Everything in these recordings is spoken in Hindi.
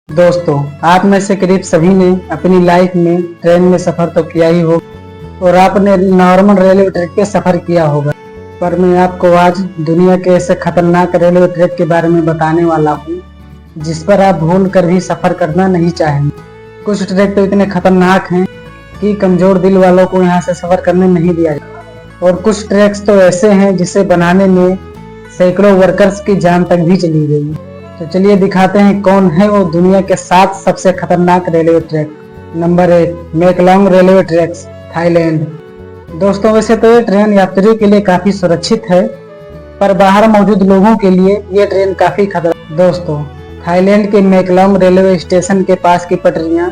दोस्तों, आप में से करीब सभी ने अपनी लाइफ में ट्रेन में सफर तो किया ही होगा और आपने नॉर्मल रेलवे ट्रैक पे सफर किया होगा। पर मैं आपको आज दुनिया के ऐसे खतरनाक रेलवे ट्रैक के बारे में बताने वाला हूँ जिस पर आप भूल कर भी सफर करना नहीं चाहेंगे। कुछ ट्रैक तो इतने खतरनाक हैं कि कमजोर दिल वालों को यहाँ से सफर करने नहीं दिया जाता और कुछ ट्रैक्स तो ऐसे हैं जिसे बनाने में सैकड़ों वर्कर्स की जान तक भी चली गई। तो चलिए दिखाते हैं कौन है वो दुनिया के 7 सबसे खतरनाक railway track. Number 1, मेकलोंग railway tracks, Thailand. दोस्तों, वैसे तो ये ट्रेन यात्रियों के लिए काफी सुरक्षित है, पर बाहर मौजूद लोगों के लिए ये ट्रेन काफी खतरनाक। दोस्तों, थाईलैंड के मेकलोंग रेलवे स्टेशन के पास की पटरियां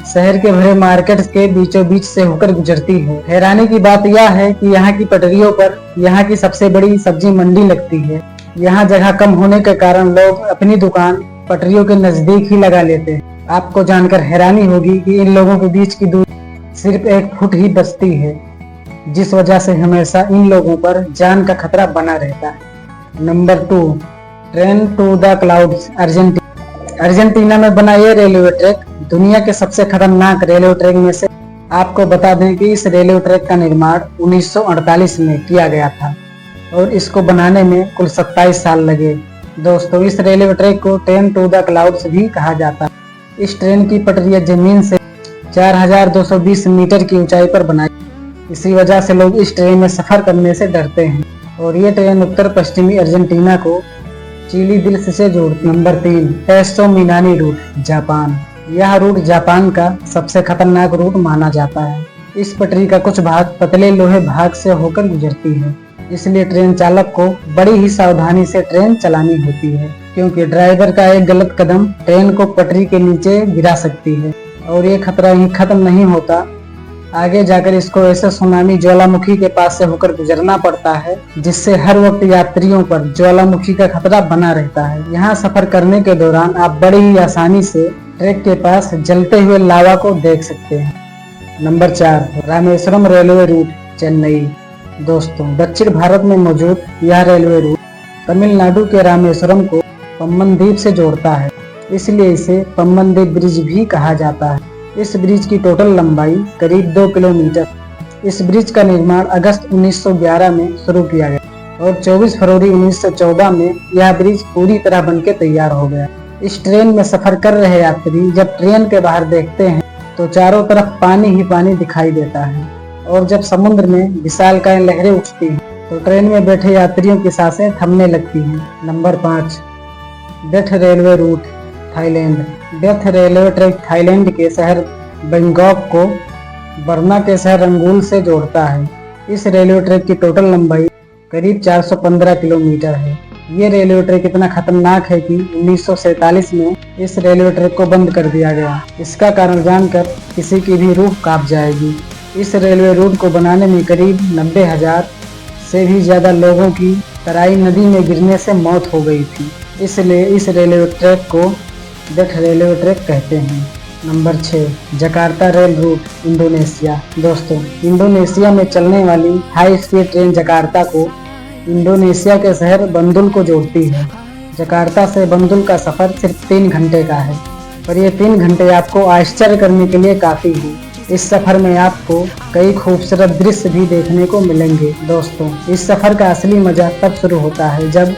शहर के भरे मार्केट्स के बीचों बीच से होकर गुजरती है। हैरानी की बात यह है कि यहाँ की पटरियों पर यहाँ की सबसे बड़ी सब्जी मंडी लगती है। यहाँ जगह कम होने के कारण लोग अपनी दुकान पटरियों के नजदीक ही लगा लेते हैं। आपको जानकर हैरानी होगी कि इन लोगों के बीच की दूरी सिर्फ 1 फुट ही बचती है, जिस वजह से हमेशा इन लोगों पर जान का खतरा बना रहता है। Number 2, train to the clouds, Argentina में बना ये रेलवे ट्रैक दुनिया के सबसे खतरनाक रेलवे ट्रैक में से। आपको बता दें कि इस रेलवे ट्रैक का निर्माण 1948 में किया गया था और इसको बनाने में कुल 27 साल लगे। दोस्तों, इस रेलवे ट्रैक को ट्रेन टू द क्लाउड्स भी कहा जाता है। इस ट्रेन की पटरियां जमीन से 4220 मीटर की ऊंचाई पर बनाई। इसी वजह से लोग इस ट्रेन में सफर करने से डरते हैं और ये ट्रेन उत्तर पश्चिमी अर्जेंटीना को चिली दिल से जोड़ती। नंबर 3, टेस्टो मिनानी रूट, जापान। यह रूट जापान का सबसे खतरनाक रूट माना जाता है। इस पटरी का कुछ भाग पतले लोहे भाग से होकर गुजरती है, इसलिए ट्रेन चालक को बड़ी ही सावधानी से ट्रेन चलानी होती है, क्योंकि ड्राइवर का एक गलत कदम ट्रेन को पटरी के नीचे गिरा सकती है। और ये खतरा ही खत्म नहीं होता, आगे जाकर इसको ऐसे सुनामी ज्वालामुखी के पास से होकर गुजरना पड़ता है, जिससे हर वक्त यात्रियों पर ज्वालामुखी का खतरा बना रहता है। यहाँ सफर करने के दौरान आप बड़ी ही आसानी से ट्रैक के पास जलते हुए लावा को देख सकते हैं। Number 4, Rameswaram railway route, Chennai. दोस्तों, दक्षिण भारत में मौजूद यह रेलवे रूट तमिलनाडु के रामेश्वरम को पम्बन द्वीप से जोड़ता है, इसलिए इसे पम्बन द्वीप ब्रिज भी कहा जाता है। इस ब्रिज की टोटल लंबाई करीब 2 किलोमीटर। इस ब्रिज का निर्माण अगस्त 1911 में शुरू किया गया और 24 फरवरी 1914 में यह ब्रिज पूरी तरह बनकर तैयार हो गया। इस ट्रेन में सफर कर रहे यात्री जब ट्रेन के बाहर देखते हैं तो चारों तरफ पानी ही पानी दिखाई देता है और जब समुद्र में विशालकाय लहरें उठती हैं तो ट्रेन में बैठे यात्रियों की सांसें थमने लगती हैं। Number 5, death railway route, Thailand. Death railway track Thailand के शहर बैंकॉक को बर्मा के शहर रंगून से जोड़ता है। इस रेलवे ट्रैक की टोटल लंबाई करीब 415 किलोमीटर है। ये रेलवे ट्रैक इतना खतरनाक है कि 1947 में इस रेलवे ट्रैक को बंद कर दिया गया। इसका कारण जानकर किसी की भी रूह कांप जाएगी। इस रेलवे रूट को बनाने में करीब 90,000 से भी ज्यादा लोगों की तराई नदी में गिरने से मौत हो गई थी, इसलिए इस रेलवे ट्रैक को डेथ रेलवे ट्रैक कहते हैं। Number 6, Jakarta rail route, Indonesia. दोस्तों, इंडोनेशिया में चलने वाली हाई स्पीड ट्रेन जकार्ता को इंडोनेशिया के शहर बंदुल को जोड़ती है। जकार्ता से बंदुल का सफर सिर्फ 3 घंटे का है, पर ये 3 घंटे आपको आश्चर्य करने के लिए काफी है। इस सफर में आपको कई खूबसूरत दृश्य भी देखने को मिलेंगे। दोस्तों, इस सफर का असली मजा तब शुरू होता है जब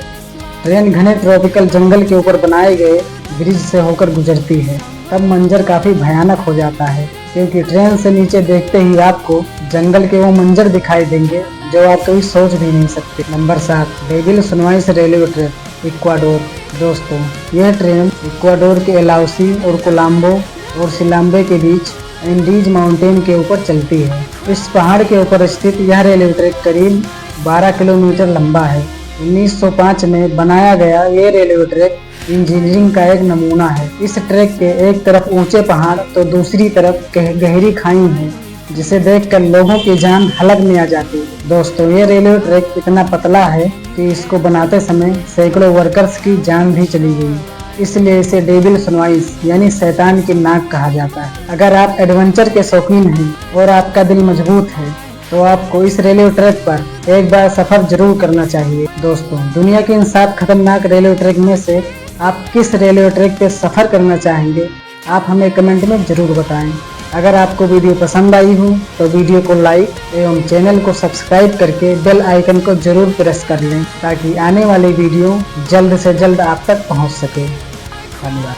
ट्रेन घने ट्रॉपिकल जंगल के ऊपर बनाए गए ब्रिज से होकर गुजरती है। तब मंजर काफी भयानक हो जाता है, क्योंकि ट्रेन से नीचे देखते ही आपको जंगल के वो मंजर दिखाई देंगे जो आप कभी सोच भी नहीं सकते। नंबर 7, डेविल सनवाइस रेलवे ट्रैक, इक्वाडोर। दोस्तों, यह ट्रेन इक्वाडोर के एलाउसी और कोलंबो और सिलाम्बे के बीच एंडीज माउंटेन के ऊपर चलती है। इस पहाड़ के ऊपर स्थित यह रेलवे ट्रैक करीब 12 किलोमीटर लंबा है। 1905 में बनाया गया ये रेलवे ट्रैक इंजीनियरिंग का एक नमूना है। इस ट्रैक के एक तरफ ऊंचे पहाड़ तो दूसरी तरफ गहरी खाई है, जिसे देखकर लोगों की जान हलक में आ जाती है। दोस्तों, ये रेलवे ट्रैक इतना पतला है कि इसको बनाते समय सैकड़ों वर्कर्स की जान भी चली गई, इसलिए इसे डेविल सनवाइस यानी शैतान की नाक कहा जाता है। अगर आप एडवेंचर के शौकीन हैं और आपका दिल मजबूत है तो आपको इस रेलवे ट्रैक पर एक बार सफर जरूर करना चाहिए। दोस्तों, दुनिया के इन 7 खतरनाक रेलवे ट्रैक में से आप किस रेलवे ट्रैक पे सफ़र करना चाहेंगे, आप हमें कमेंट में ज़रूर बताएं। अगर आपको वीडियो पसंद आई हो तो वीडियो को लाइक एवं चैनल को सब्सक्राइब करके बेल आइकन को जरूर प्रेस कर लें ताकि आने वाली वीडियो जल्द से जल्द आप तक पहुंच सके। धन्यवाद।